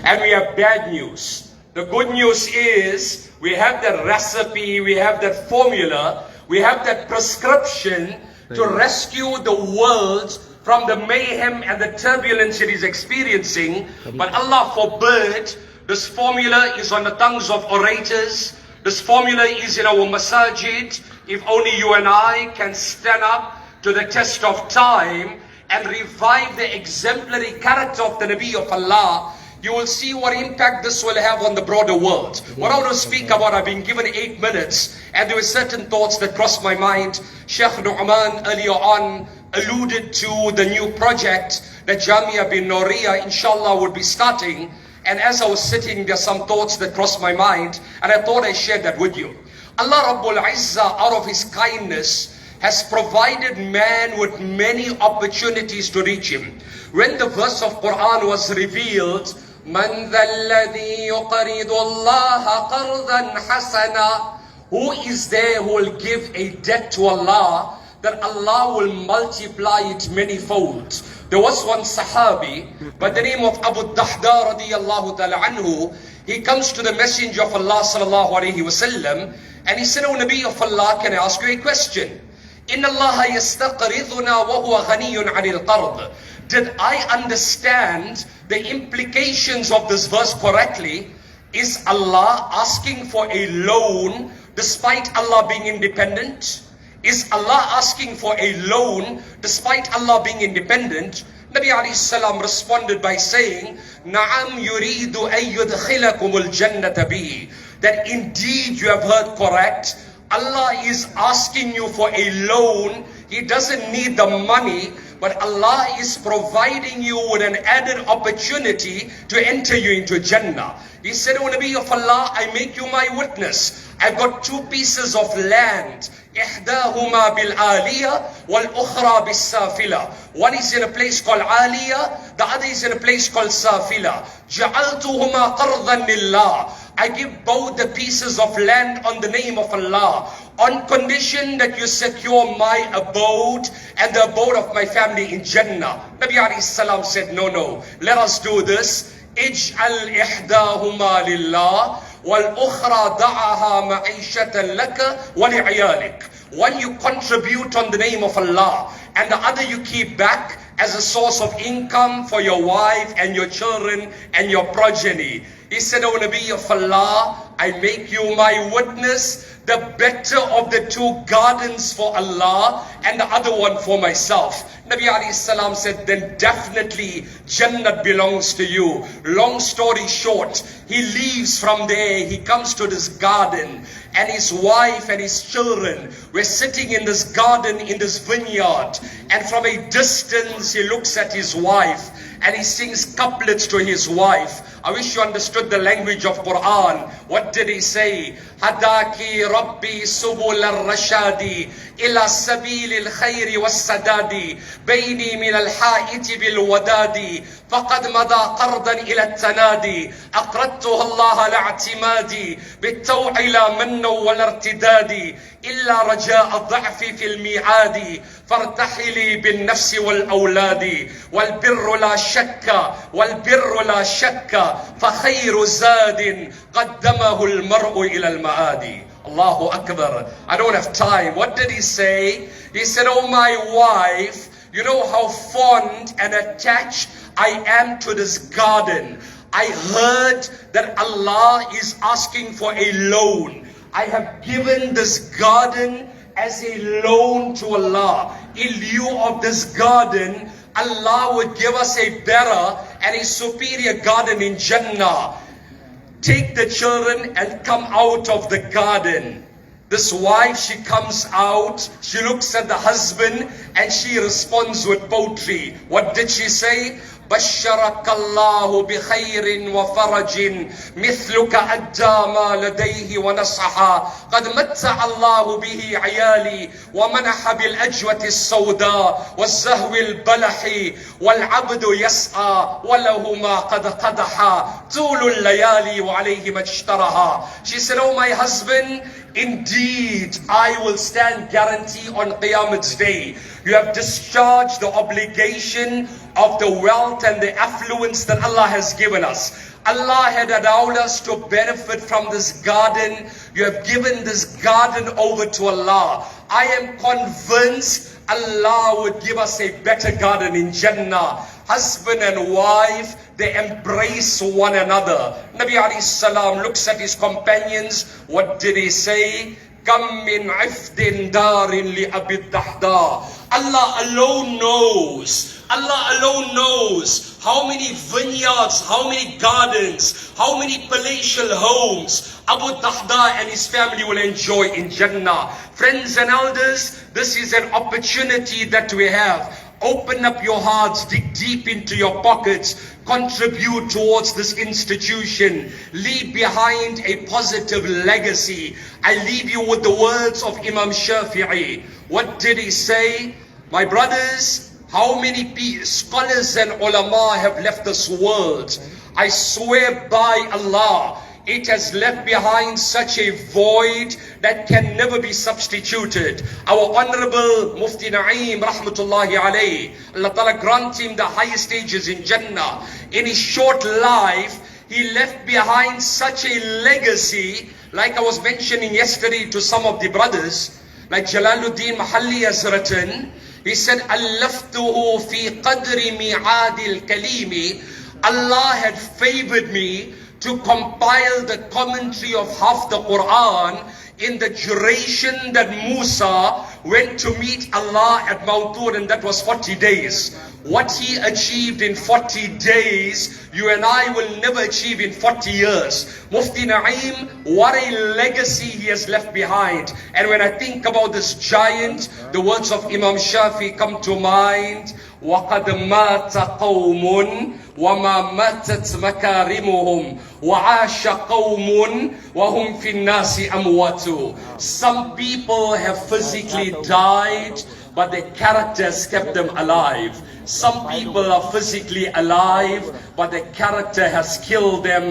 and we have bad news. The good news is we have that recipe, we have that formula, we have that prescription to rescue the world from the mayhem and the turbulence it is experiencing. But Allah forbid, this formula is on the tongues of orators. This formula is in our masajid. If only you and I can stand up to the test of time and revive the exemplary character of the Nabi of Allah, you will see what impact this will have on the broader world. What I want to speak about, I've been given 8 minutes, and there were certain thoughts that crossed my mind. Sheikh Nu'man earlier on alluded to the new project that Jamia bin Noria, inshallah, would be starting. And as I was sitting, there are some thoughts that crossed my mind, and I thought I shared that with you. Allah Rabbul Izzah, out of His kindness, has provided man with many opportunities to reach Him. When the verse of Quran was revealed, Man dhalladhi yuqridu Allah qardan hasana, who is there who will give a debt to Allah that Allah will multiply it manifold? There was one Sahabi by the name of Abu Dahda radiyallahu ta'ala anhu. He comes to the Messenger of Allah sallallahu alayhi wasallam, and he said, "O Nabi of Allah, can I ask you a question? Inna Allah yastaqriduna wa huwa ghaniyun 'anil qard." Did I understand the implications of this verse correctly? Is Allah asking for a loan despite Allah being independent? Is Allah asking for a loan despite Allah being independent? Nabi alayhi salam responded by saying, Na'am yuridu an yudkhilakumul jannata bihi. That indeed you have heard correct. Allah is asking you for a loan. He doesn't need the money, but Allah is providing you with an added opportunity to enter you into Jannah. He said, O Nabi of Allah, I make you my witness. I've got 2 pieces of land. إحداهما بالعالية والأخرى بالسافلة. One is in a place called Aliyah, the other is in a place called Safila. جعلتهما قرضا لله. I give both the pieces of land on the name of Allah, on condition that you secure my abode and the abode of my family in Jannah. Nabi alayhi salam said, no, let us do this. اجعل إحداهما لله والأخرى دعها معيشة لك ولعيالك. One you contribute on the name of Allah, and the other you keep back as a source of income for your wife and your children and your progeny. He said, O Nabi of Allah, I make you my witness, the better of the 2 gardens for Allah and the other one for myself. Nabi alayhi salam said, then definitely Jannah belongs to you. Long story short, he leaves from there, he comes to this garden, and his wife and his children were sitting in this garden, in this vineyard, and from a distance he looks at his wife and he sings couplets to his wife. I wish you understood the language of Quran. What did he say? Hadaki Rabbi subul al-rashadi ila sabil al-khayri was-sadadi bayni min al-ha'iti bil-wadadi faqad mada qardan ila al-tanadi aqradtuha Allah la'atimadi bit-taw'i la manna wal-irtidadi illa raja'a ad-da'fi fil-mi'adi فارتحلي بالنفس والأولاد والبر لا شك والبر لا شك فخير زاد قدمه المرء إلى المآد. Allahu Akbar. I don't have time. What did he say? He said, oh my wife, you know how fond and attached I am to this garden. I heard that Allah is asking for a loan. I have given this garden as a loan to Allah. In lieu of this garden, Allah would give us a better and a superior garden in Jannah. Take the children and come out of the garden. This wife, she comes out, she looks at the husband and she responds with poetry. What did she say? بشرك الله بخير وفرج مثلك أدى ما لديه ونصحا قد متع الله به عيالي ومنح بالأجوة السوداء والزهو البلح والعبد يسعى وله ما قد قدحا طول الليالي وعليه ما اشترها. She said, oh my husband, Indeed, I will stand guarantee on Qiyamah's day. You have discharged the obligation of the wealth and the affluence that Allah has given us. Allah had allowed us to benefit from this garden. You have given this garden over to Allah. I am convinced Allah would give us a better garden in Jannah. Husband and wife, they embrace one another. Nabi alayhi salam looks at his companions. What did he say? Kam min ifdin darin li abid dahda. Allah alone knows. Allah alone knows how many vineyards, how many gardens, how many palatial homes Abu Dahda and his family will enjoy in Jannah. Friends and elders, this is an opportunity that we have. Open up your hearts, dig deep into your pockets, contribute towards this institution, leave behind a positive legacy. I leave you with the words of Imam Shafi'i. What did he say? My brothers, how many scholars and ulama have left this world? I swear by Allah, it has left behind such a void that can never be substituted. Our Honorable Mufti Naeem, rahmatullahi alayhi, Allah Ta'ala grant him the highest stages in Jannah. In his short life, he left behind such a legacy, like I was mentioning yesterday to some of the brothers, like Jalaluddin Mahalli has written. He said, Allaftuhu fi qadri mi'adil kalimi. Allah had favored me to compile the commentary of half the Quran in the duration that Musa went to meet Allah at Mount Tur, and that was 40 days. What he achieved in 40 days, you and I will never achieve in 40 years. Mufti Naeem, what a legacy he has left behind. And when I think about this giant, the words of Imam Shafi come to mind. وَقَدْ مَاتَ قَوْمٌ وَمَا مَاتَتْ مَكَارِمُهُمْ وَعَاشَ قَوْمٌ وَهُمْ فِي النَّاسِ أَمْوَاتُ. Some people have physically died, but their characters kept them alive. Some people are physically alive, but their character has killed them.